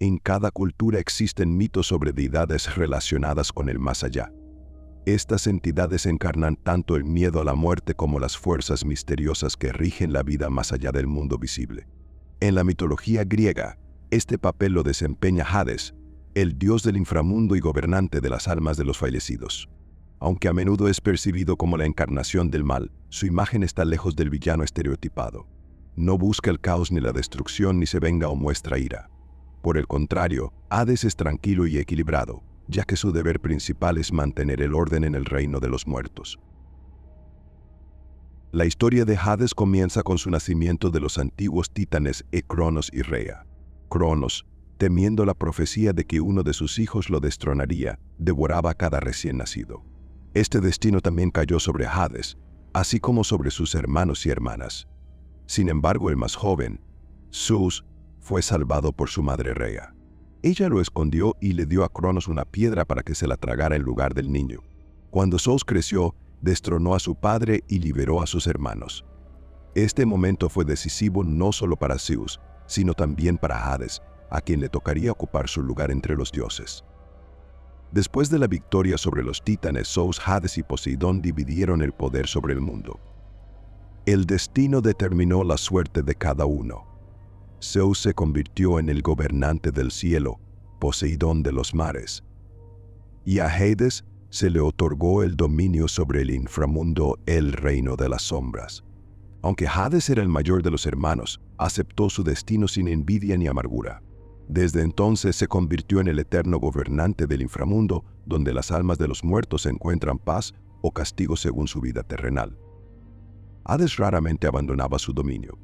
En cada cultura existen mitos sobre deidades relacionadas con el más allá. Estas entidades encarnan tanto el miedo a la muerte como las fuerzas misteriosas que rigen la vida más allá del mundo visible. En la mitología griega, este papel lo desempeña Hades, el dios del inframundo y gobernante de las almas de los fallecidos. Aunque a menudo es percibido como la encarnación del mal, su imagen está lejos del villano estereotipado. No busca el caos ni la destrucción, ni se venga o muestra ira. Por el contrario, Hades es tranquilo y equilibrado, ya que su deber principal es mantener el orden en el reino de los muertos. La historia de Hades comienza con su nacimiento de los antiguos títanes Cronos y Rea. Cronos, temiendo la profecía de que uno de sus hijos lo destronaría, devoraba a cada recién nacido. Este destino también cayó sobre Hades, así como sobre sus hermanos y hermanas. Sin embargo, el más joven, Zeus, fue salvado por su madre Rea. Ella lo escondió y le dio a Cronos una piedra para que se la tragara en lugar del niño. Cuando Zeus creció, destronó a su padre y liberó a sus hermanos. Este momento fue decisivo no solo para Zeus, sino también para Hades, a quien le tocaría ocupar su lugar entre los dioses. Después de la victoria sobre los títanes, Zeus, Hades y Poseidón dividieron el poder sobre el mundo. El destino determinó la suerte de cada uno. Zeus se convirtió en el gobernante del cielo, Poseidón de los mares. Y a Hades se le otorgó el dominio sobre el inframundo, el reino de las sombras. Aunque Hades era el mayor de los hermanos, aceptó su destino sin envidia ni amargura. Desde entonces se convirtió en el eterno gobernante del inframundo, donde las almas de los muertos encuentran paz o castigo según su vida terrenal. Hades raramente abandonaba su dominio.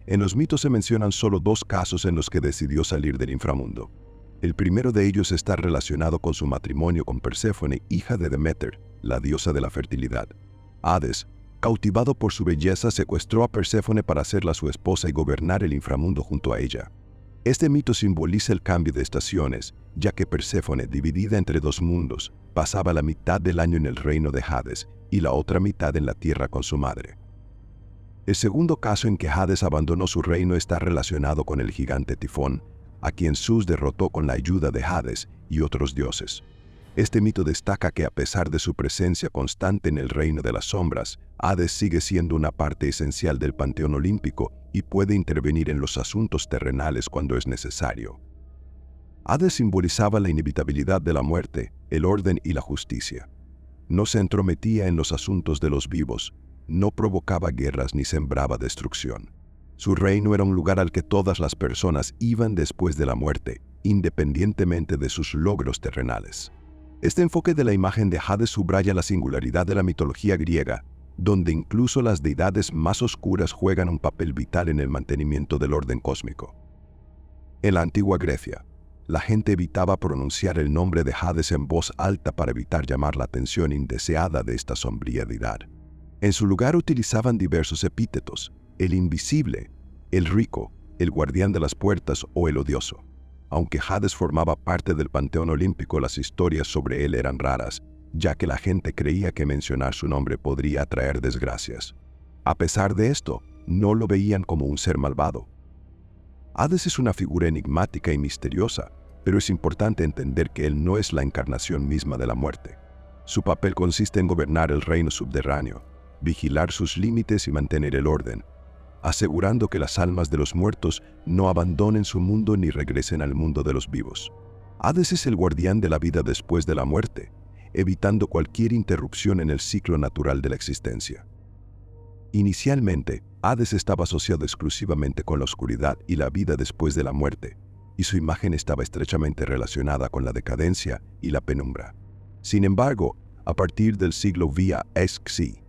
En los mitos se mencionan solo 2 casos en los que decidió salir del inframundo. El primero de ellos está relacionado con su matrimonio con Perséfone, hija de Deméter, la diosa de la fertilidad. Hades, cautivado por su belleza, secuestró a Perséfone para hacerla su esposa y gobernar el inframundo junto a ella. Este mito simboliza el cambio de estaciones, ya que Perséfone, dividida entre 2 mundos, pasaba la mitad del año en el reino de Hades y la otra mitad en la tierra con su madre. El segundo caso en que Hades abandonó su reino está relacionado con el gigante Tifón, a quien Zeus derrotó con la ayuda de Hades y otros dioses. Este mito destaca que a pesar de su presencia constante en el reino de las sombras, Hades sigue siendo una parte esencial del panteón olímpico y puede intervenir en los asuntos terrenales cuando es necesario. Hades simbolizaba la inevitabilidad de la muerte, el orden y la justicia. No se entrometía en los asuntos de los vivos, no provocaba guerras ni sembraba destrucción. Su reino era un lugar al que todas las personas iban después de la muerte, independientemente de sus logros terrenales. Este enfoque de la imagen de Hades subraya la singularidad de la mitología griega, donde incluso las deidades más oscuras juegan un papel vital en el mantenimiento del orden cósmico. En la antigua Grecia, la gente evitaba pronunciar el nombre de Hades en voz alta para evitar llamar la atención indeseada de esta sombría deidad. En su lugar utilizaban diversos epítetos: el invisible, el rico, el guardián de las puertas o el odioso. Aunque Hades formaba parte del panteón olímpico, las historias sobre él eran raras, ya que la gente creía que mencionar su nombre podría atraer desgracias. A pesar de esto, no lo veían como un ser malvado. Hades es una figura enigmática y misteriosa, pero es importante entender que él no es la encarnación misma de la muerte. Su papel consiste en gobernar el reino subterráneo, vigilar sus límites y mantener el orden, asegurando que las almas de los muertos no abandonen su mundo ni regresen al mundo de los vivos. Hades es el guardián de la vida después de la muerte, evitando cualquier interrupción en el ciclo natural de la existencia. Inicialmente, Hades estaba asociado exclusivamente con la oscuridad y la vida después de la muerte, y su imagen estaba estrechamente relacionada con la decadencia y la penumbra. Sin embargo, a partir del siglo VA.C.,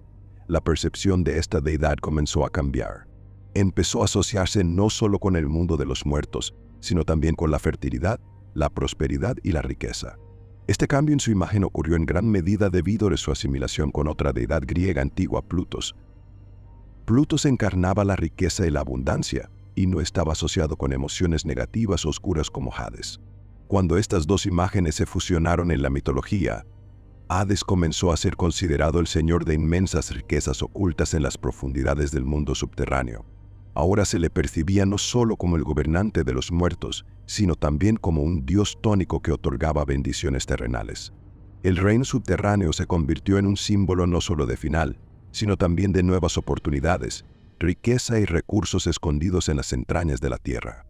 la percepción de esta deidad comenzó a cambiar. Empezó a asociarse no solo con el mundo de los muertos, sino también con la fertilidad, la prosperidad y la riqueza. Este cambio en su imagen ocurrió en gran medida debido a su asimilación con otra deidad griega antigua, Plutos. Plutos encarnaba la riqueza y la abundancia, y no estaba asociado con emociones negativas o oscuras como Hades. Cuando estas 2 imágenes se fusionaron en la mitología, Hades comenzó a ser considerado el señor de inmensas riquezas ocultas en las profundidades del mundo subterráneo. Ahora se le percibía no solo como el gobernante de los muertos, sino también como un dios tónico que otorgaba bendiciones terrenales. El reino subterráneo se convirtió en un símbolo no solo de final, sino también de nuevas oportunidades, riqueza y recursos escondidos en las entrañas de la tierra.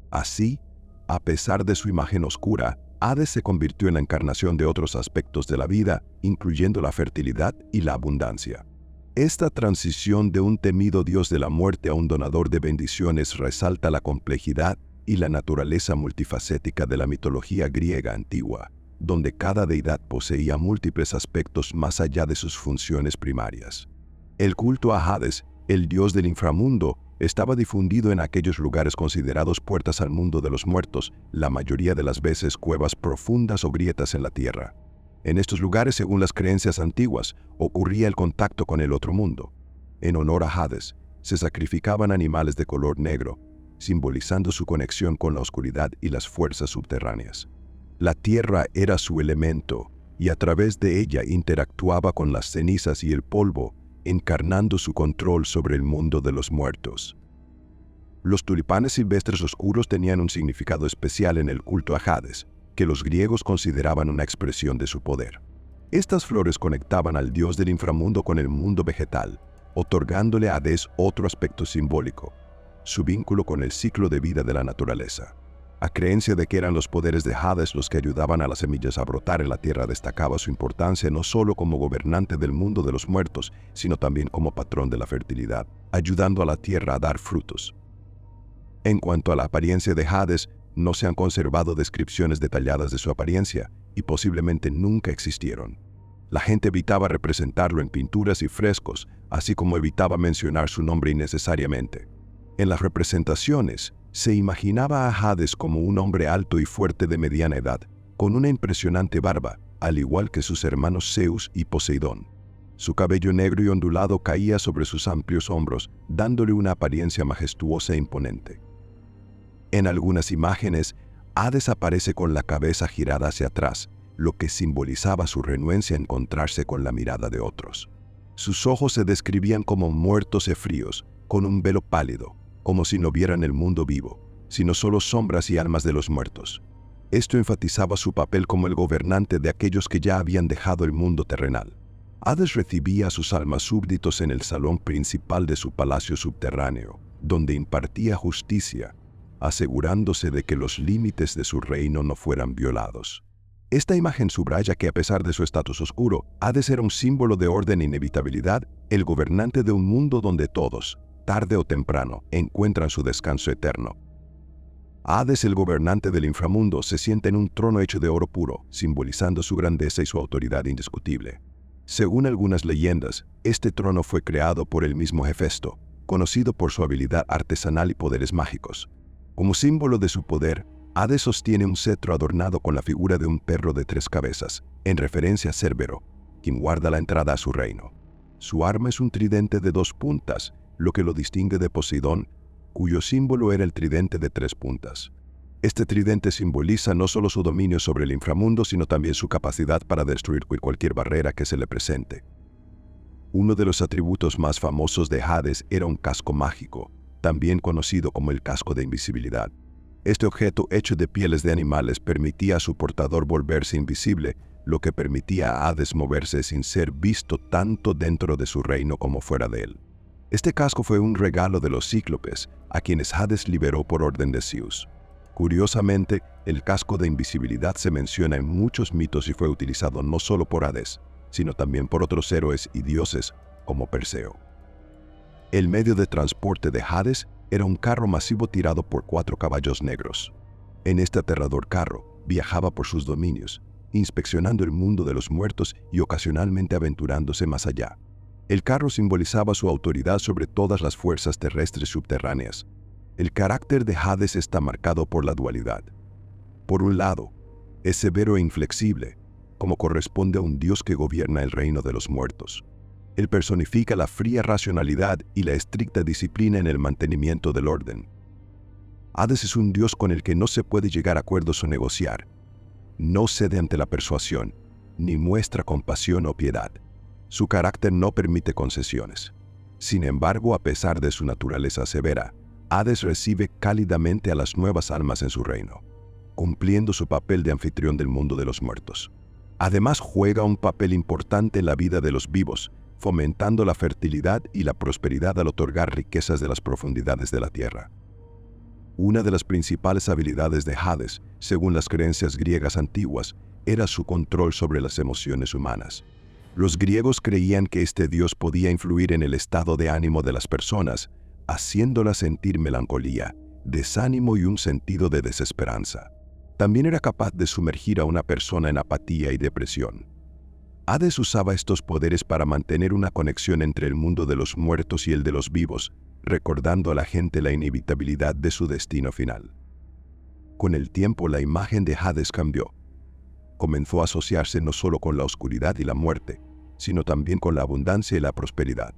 Así, a pesar de su imagen oscura, Hades se convirtió en la encarnación de otros aspectos de la vida, incluyendo la fertilidad y la abundancia. Esta transición de un temido dios de la muerte a un donador de bendiciones resalta la complejidad y la naturaleza multifacética de la mitología griega antigua, donde cada deidad poseía múltiples aspectos más allá de sus funciones primarias. El culto a Hades, el dios del inframundo, estaba difundido en aquellos lugares considerados puertas al mundo de los muertos, la mayoría de las veces cuevas profundas o grietas en la tierra. En estos lugares, según las creencias antiguas, ocurría el contacto con el otro mundo. En honor a Hades, se sacrificaban animales de color negro, simbolizando su conexión con la oscuridad y las fuerzas subterráneas. La tierra era su elemento, y a través de ella interactuaba con las cenizas y el polvo, encarnando su control sobre el mundo de los muertos. Los tulipanes silvestres oscuros tenían un significado especial en el culto a Hades, que los griegos consideraban una expresión de su poder. Estas flores conectaban al dios del inframundo con el mundo vegetal, otorgándole a Hades otro aspecto simbólico, su vínculo con el ciclo de vida de la naturaleza. La creencia de que eran los poderes de Hades los que ayudaban a las semillas a brotar en la tierra destacaba su importancia no solo como gobernante del mundo de los muertos, sino también como patrón de la fertilidad, ayudando a la tierra a dar frutos. En cuanto a la apariencia de Hades, no se han conservado descripciones detalladas de su apariencia y posiblemente nunca existieron. La gente evitaba representarlo en pinturas y frescos, así como evitaba mencionar su nombre innecesariamente. En las representaciones, se imaginaba a Hades como un hombre alto y fuerte de mediana edad, con una impresionante barba, al igual que sus hermanos Zeus y Poseidón. Su cabello negro y ondulado caía sobre sus amplios hombros, dándole una apariencia majestuosa e imponente. En algunas imágenes, Hades aparece con la cabeza girada hacia atrás, lo que simbolizaba su renuencia a encontrarse con la mirada de otros. Sus ojos se describían como muertos y fríos, con un velo pálido, como si no vieran el mundo vivo, sino solo sombras y almas de los muertos. Esto enfatizaba su papel como el gobernante de aquellos que ya habían dejado el mundo terrenal. Hades recibía a sus almas súbditos en el salón principal de su palacio subterráneo, donde impartía justicia, asegurándose de que los límites de su reino no fueran violados. Esta imagen subraya que a pesar de su estatus oscuro, Hades era un símbolo de orden e inevitabilidad, el gobernante de un mundo donde todos, tarde o temprano, encuentran su descanso eterno. Hades, el gobernante del inframundo, se sienta en un trono hecho de oro puro, simbolizando su grandeza y su autoridad indiscutible. Según algunas leyendas, este trono fue creado por el mismo Hefesto, conocido por su habilidad artesanal y poderes mágicos. Como símbolo de su poder, Hades sostiene un cetro adornado con la figura de un perro de 3 cabezas, en referencia a Cérbero, quien guarda la entrada a su reino. Su arma es un tridente de 2 puntas, lo que lo distingue de Poseidón, cuyo símbolo era el tridente de 3 puntas. Este tridente simboliza no solo su dominio sobre el inframundo, sino también su capacidad para destruir cualquier barrera que se le presente. Uno de los atributos más famosos de Hades era un casco mágico, también conocido como el casco de invisibilidad. Este objeto hecho de pieles de animales permitía a su portador volverse invisible, lo que permitía a Hades moverse sin ser visto tanto dentro de su reino como fuera de él. Este casco fue un regalo de los cíclopes, a quienes Hades liberó por orden de Zeus. Curiosamente, el casco de invisibilidad se menciona en muchos mitos y fue utilizado no solo por Hades, sino también por otros héroes y dioses como Perseo. El medio de transporte de Hades era un carro masivo tirado por 4 caballos negros. En este aterrador carro viajaba por sus dominios, inspeccionando el mundo de los muertos y ocasionalmente aventurándose más allá. El carro simbolizaba su autoridad sobre todas las fuerzas terrestres subterráneas. El carácter de Hades está marcado por la dualidad. Por un lado, es severo e inflexible, como corresponde a un dios que gobierna el reino de los muertos. Él personifica la fría racionalidad y la estricta disciplina en el mantenimiento del orden. Hades es un dios con el que no se puede llegar a acuerdos o negociar. No cede ante la persuasión, ni muestra compasión o piedad. Su carácter no permite concesiones. Sin embargo, a pesar de su naturaleza severa, Hades recibe cálidamente a las nuevas almas en su reino, cumpliendo su papel de anfitrión del mundo de los muertos. Además, juega un papel importante en la vida de los vivos, fomentando la fertilidad y la prosperidad al otorgar riquezas de las profundidades de la tierra. Una de las principales habilidades de Hades, según las creencias griegas antiguas, era su control sobre las emociones humanas. Los griegos creían que este dios podía influir en el estado de ánimo de las personas, haciéndolas sentir melancolía, desánimo y un sentido de desesperanza. También era capaz de sumergir a una persona en apatía y depresión. Hades usaba estos poderes para mantener una conexión entre el mundo de los muertos y el de los vivos, recordando a la gente la inevitabilidad de su destino final. Con el tiempo, la imagen de Hades cambió. Comenzó a asociarse no solo con la oscuridad y la muerte, sino también con la abundancia y la prosperidad.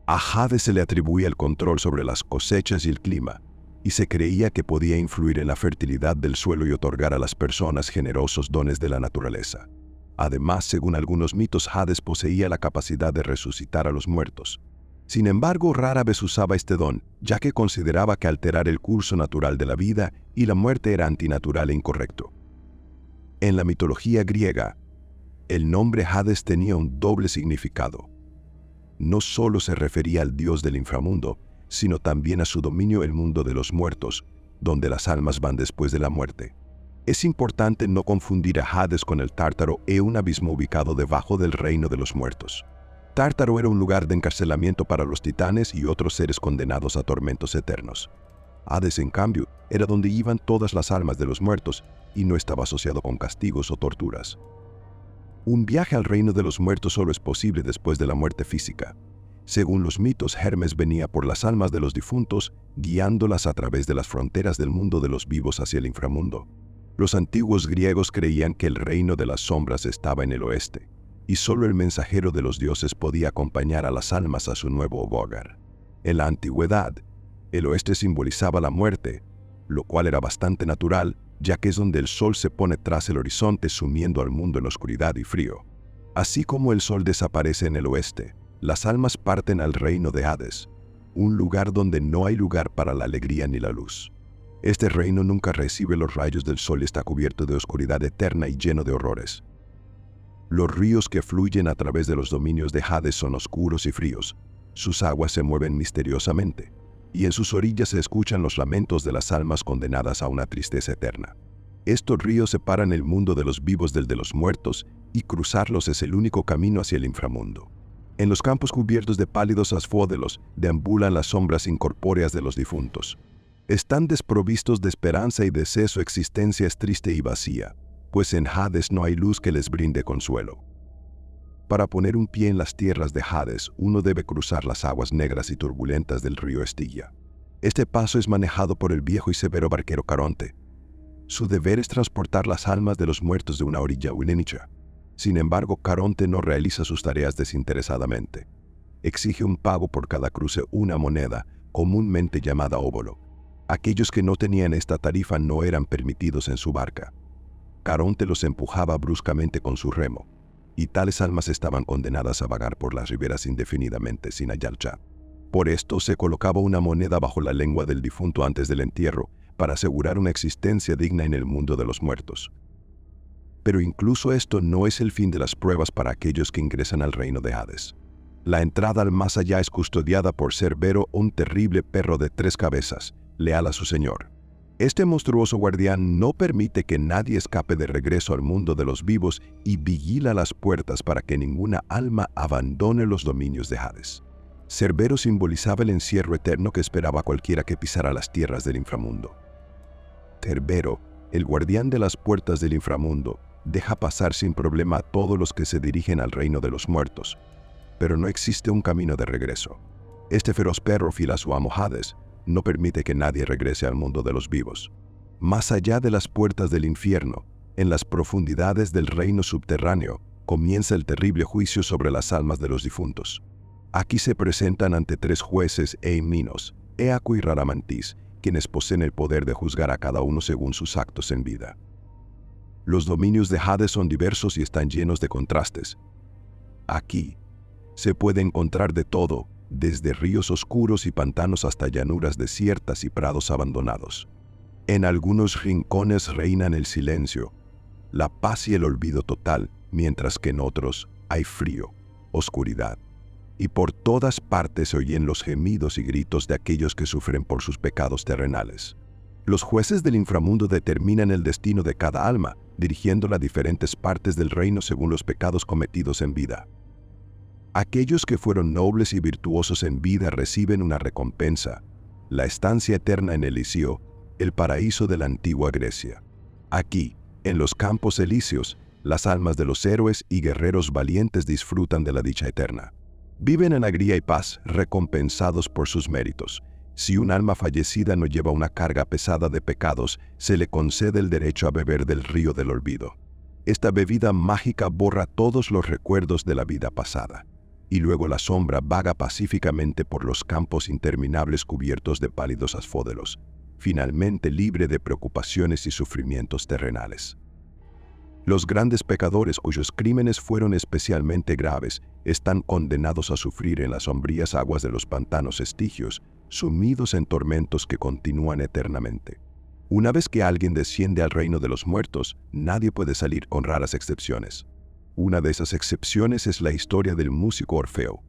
A Hades se le atribuía el control sobre las cosechas y el clima, y se creía que podía influir en la fertilidad del suelo y otorgar a las personas generosos dones de la naturaleza. Además, según algunos mitos, Hades poseía la capacidad de resucitar a los muertos. Sin embargo, rara vez usaba este don, ya que consideraba que alterar el curso natural de la vida y la muerte era antinatural e incorrecto. En la mitología griega, el nombre Hades tenía un doble significado. No solo se refería al dios del inframundo, sino también a su dominio el mundo de los muertos, donde las almas van después de la muerte. Es importante no confundir a Hades con el Tártaro, un abismo ubicado debajo del reino de los muertos. Tártaro era un lugar de encarcelamiento para los titanes y otros seres condenados a tormentos eternos. Hades, en cambio, era donde iban todas las almas de los muertos y no estaba asociado con castigos o torturas. Un viaje al reino de los muertos solo es posible después de la muerte física. Según los mitos, Hermes venía por las almas de los difuntos, guiándolas a través de las fronteras del mundo de los vivos hacia el inframundo. Los antiguos griegos creían que el reino de las sombras estaba en el oeste, y solo el mensajero de los dioses podía acompañar a las almas a su nuevo hogar. En la antigüedad, el oeste simbolizaba la muerte, lo cual era bastante natural, ya que es donde el sol se pone tras el horizonte, sumiendo al mundo en oscuridad y frío. Así como el sol desaparece en el oeste, las almas parten al reino de Hades, un lugar donde no hay lugar para la alegría ni la luz. Este reino nunca recibe los rayos del sol y está cubierto de oscuridad eterna y lleno de horrores. Los ríos que fluyen a través de los dominios de Hades son oscuros y fríos. Sus aguas se mueven misteriosamente, y en sus orillas se escuchan los lamentos de las almas condenadas a una tristeza eterna. Estos ríos separan el mundo de los vivos del de los muertos, y cruzarlos es el único camino hacia el inframundo. En los campos cubiertos de pálidos asfódelos deambulan las sombras incorpóreas de los difuntos. Están desprovistos de esperanza y deseo, su existencia es triste y vacía, pues en Hades no hay luz que les brinde consuelo. Para poner un pie en las tierras de Hades, uno debe cruzar las aguas negras y turbulentas del río Estigia. Este paso es manejado por el viejo y severo barquero Caronte. Su deber es transportar las almas de los muertos de una orilla a una. Sin embargo, Caronte no realiza sus tareas desinteresadamente. Exige un pago por cada cruce, una moneda, comúnmente llamada óbolo. Aquellos que no tenían esta tarifa no eran permitidos en su barca. Caronte los empujaba bruscamente con su remo, y tales almas estaban condenadas a vagar por las riberas indefinidamente sin hallar ya. Por esto se colocaba una moneda bajo la lengua del difunto antes del entierro, para asegurar una existencia digna en el mundo de los muertos. Pero incluso esto no es el fin de las pruebas para aquellos que ingresan al reino de Hades. La entrada al más allá es custodiada por Cerbero, un terrible perro de 3 cabezas, leal a su señor. Este monstruoso guardián no permite que nadie escape de regreso al mundo de los vivos y vigila las puertas para que ninguna alma abandone los dominios de Hades. Cerbero simbolizaba el encierro eterno que esperaba a cualquiera que pisara las tierras del inframundo. Cerbero, el guardián de las puertas del inframundo, deja pasar sin problema a todos los que se dirigen al reino de los muertos, pero no existe un camino de regreso. Este feroz perro, fiel a su amo Hades, no permite que nadie regrese al mundo de los vivos. Más allá de las puertas del infierno, en las profundidades del reino subterráneo, comienza el terrible juicio sobre las almas de los difuntos. Aquí se presentan ante 3 jueces Minos, Éaco y Radamantis, quienes poseen el poder de juzgar a cada uno según sus actos en vida. Los dominios de Hades son diversos y están llenos de contrastes. Aquí se puede encontrar de todo, desde ríos oscuros y pantanos hasta llanuras desiertas y prados abandonados. En algunos rincones reinan el silencio, la paz y el olvido total, mientras que en otros hay frío, oscuridad. Y por todas partes se oyen los gemidos y gritos de aquellos que sufren por sus pecados terrenales. Los jueces del inframundo determinan el destino de cada alma, dirigiéndola a diferentes partes del reino según los pecados cometidos en vida. Aquellos que fueron nobles y virtuosos en vida reciben una recompensa, la estancia eterna en Eliseo, el paraíso de la antigua Grecia. Aquí, en los campos elíseos, las almas de los héroes y guerreros valientes disfrutan de la dicha eterna. Viven en alegría y paz, recompensados por sus méritos. Si un alma fallecida no lleva una carga pesada de pecados, se le concede el derecho a beber del río del olvido. Esta bebida mágica borra todos los recuerdos de la vida pasada, y luego la sombra vaga pacíficamente por los campos interminables cubiertos de pálidos asfódelos, finalmente libre de preocupaciones y sufrimientos terrenales. Los grandes pecadores cuyos crímenes fueron especialmente graves están condenados a sufrir en las sombrías aguas de los pantanos estigios, sumidos en tormentos que continúan eternamente. Una vez que alguien desciende al reino de los muertos, nadie puede salir con raras excepciones. Una de esas excepciones es la historia del músico Orfeo.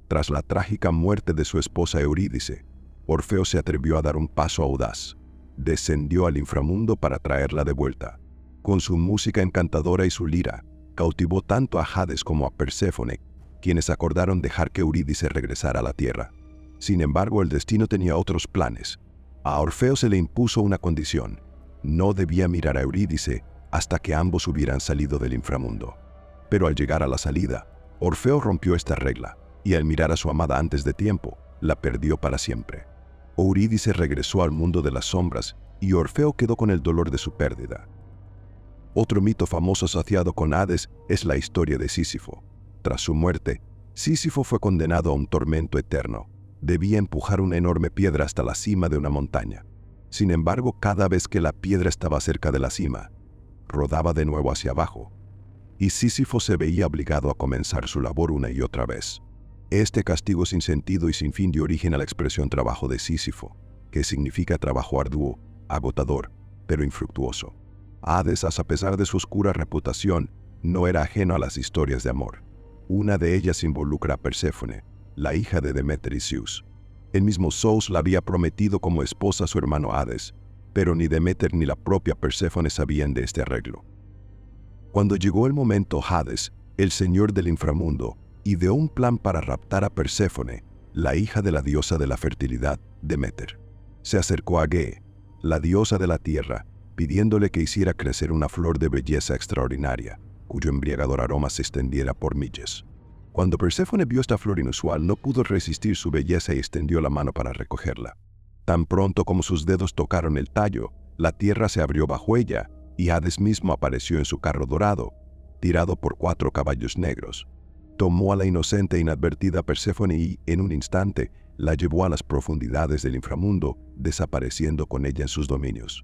Tras la trágica muerte de su esposa Eurídice, Orfeo se atrevió a dar un paso audaz. Descendió al inframundo para traerla de vuelta. Con su música encantadora y su lira, cautivó tanto a Hades como a Perséfone, quienes acordaron dejar que Eurídice regresara a la tierra. Sin embargo, el destino tenía otros planes. A Orfeo se le impuso una condición: no debía mirar a Eurídice hasta que ambos hubieran salido del inframundo. Pero al llegar a la salida, Orfeo rompió esta regla, y al mirar a su amada antes de tiempo, la perdió para siempre. Eurídice regresó al mundo de las sombras, y Orfeo quedó con el dolor de su pérdida. Otro mito famoso asociado con Hades es la historia de Sísifo. Tras su muerte, Sísifo fue condenado a un tormento eterno. Debía empujar una enorme piedra hasta la cima de una montaña. Sin embargo, cada vez que la piedra estaba cerca de la cima, rodaba de nuevo hacia abajo, y Sísifo se veía obligado a comenzar su labor una y otra vez. Este castigo sin sentido y sin fin dio origen a la expresión trabajo de Sísifo, que significa trabajo arduo, agotador, pero infructuoso. Hades, a pesar de su oscura reputación, no era ajeno a las historias de amor. Una de ellas involucra a Perséfone, la hija de Deméter y Zeus. El mismo Zeus la había prometido como esposa a su hermano Hades, pero ni Deméter ni la propia Perséfone sabían de este arreglo. Cuando llegó el momento, Hades, el señor del inframundo, ideó un plan para raptar a Perséfone, la hija de la diosa de la fertilidad, Deméter. Se acercó a Ge, la diosa de la tierra, pidiéndole que hiciera crecer una flor de belleza extraordinaria, cuyo embriagador aroma se extendiera por millas. Cuando Perséfone vio esta flor inusual, no pudo resistir su belleza y extendió la mano para recogerla. Tan pronto como sus dedos tocaron el tallo, la tierra se abrió bajo ella, y Hades mismo apareció en su carro dorado, tirado por 4 caballos negros. Tomó a la inocente e inadvertida Perséfone y, en un instante, la llevó a las profundidades del inframundo, desapareciendo con ella en sus dominios.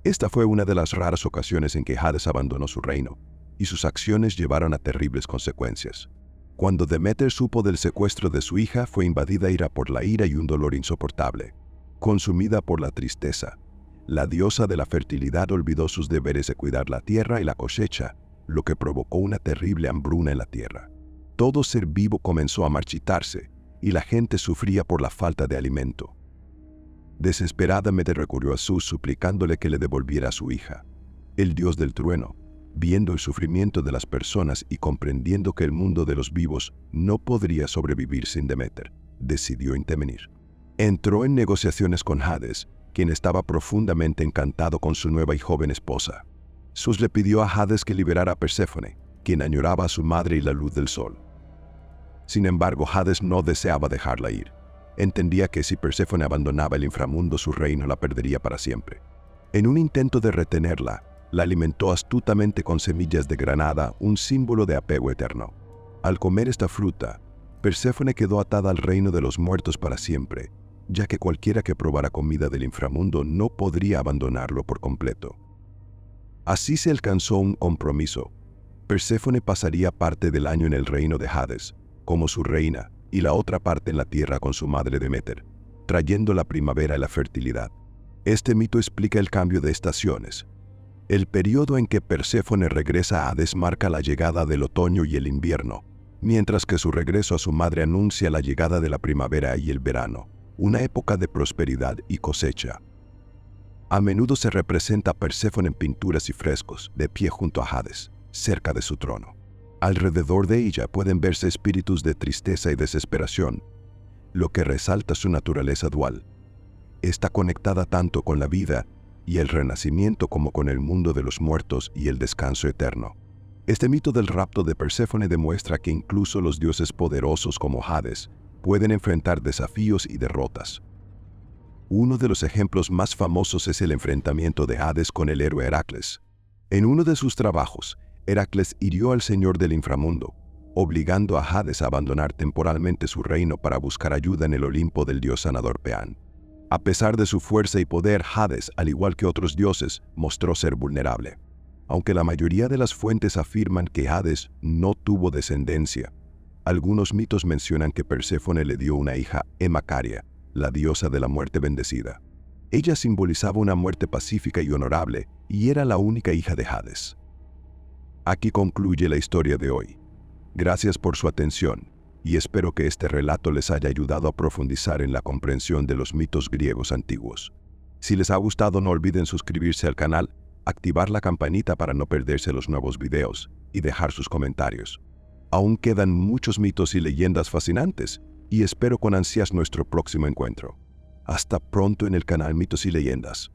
Esta fue una de las raras ocasiones en que Hades abandonó su reino, y sus acciones llevaron a terribles consecuencias. Cuando Deméter supo del secuestro de su hija, fue invadida por la ira y un dolor insoportable. Consumida por la tristeza, la diosa de la fertilidad olvidó sus deberes de cuidar la tierra y la cosecha, lo que provocó una terrible hambruna en la tierra. Todo ser vivo comenzó a marchitarse, y la gente sufría por la falta de alimento. Desesperadamente recurrió a Zeus suplicándole que le devolviera a su hija. El dios del trueno, viendo el sufrimiento de las personas y comprendiendo que el mundo de los vivos no podría sobrevivir sin Deméter, decidió intervenir. Entró en negociaciones con Hades, quien estaba profundamente encantado con su nueva y joven esposa. Zeus le pidió a Hades que liberara a Perséfone, quien añoraba a su madre y la luz del sol. Sin embargo, Hades no deseaba dejarla ir. Entendía que si Perséfone abandonaba el inframundo, su reino la perdería para siempre. En un intento de retenerla, la alimentó astutamente con semillas de granada, un símbolo de apego eterno. Al comer esta fruta, Perséfone quedó atada al reino de los muertos para siempre, ya que cualquiera que probara comida del inframundo no podría abandonarlo por completo. Así se alcanzó un compromiso. Perséfone pasaría parte del año en el reino de Hades, como su reina, y la otra parte en la tierra con su madre Deméter, trayendo la primavera y la fertilidad. Este mito explica el cambio de estaciones. El periodo en que Perséfone regresa a Hades marca la llegada del otoño y el invierno, mientras que su regreso a su madre anuncia la llegada de la primavera y el verano, una época de prosperidad y cosecha. A menudo se representa a Perséfone en pinturas y frescos, de pie junto a Hades, cerca de su trono. Alrededor de ella pueden verse espíritus de tristeza y desesperación, lo que resalta su naturaleza dual. Está conectada tanto con la vida y el renacimiento como con el mundo de los muertos y el descanso eterno. Este mito del rapto de Perséfone demuestra que incluso los dioses poderosos como Hades pueden enfrentar desafíos y derrotas. Uno de los ejemplos más famosos es el enfrentamiento de Hades con el héroe Heracles. En uno de sus trabajos, Heracles hirió al señor del inframundo, obligando a Hades a abandonar temporalmente su reino para buscar ayuda en el Olimpo del dios sanador Peán. A pesar de su fuerza y poder, Hades, al igual que otros dioses, mostró ser vulnerable. Aunque la mayoría de las fuentes afirman que Hades no tuvo descendencia, algunos mitos mencionan que Perséfone le dio una hija, Hemacaria, la diosa de la muerte bendecida. Ella simbolizaba una muerte pacífica y honorable, y era la única hija de Hades. Aquí concluye la historia de hoy. Gracias por su atención, y espero que este relato les haya ayudado a profundizar en la comprensión de los mitos griegos antiguos. Si les ha gustado, no olviden suscribirse al canal, activar la campanita para no perderse los nuevos videos, y dejar sus comentarios. Aún quedan muchos mitos y leyendas fascinantes, y espero con ansias nuestro próximo encuentro. Hasta pronto en el canal Mitos y Leyendas.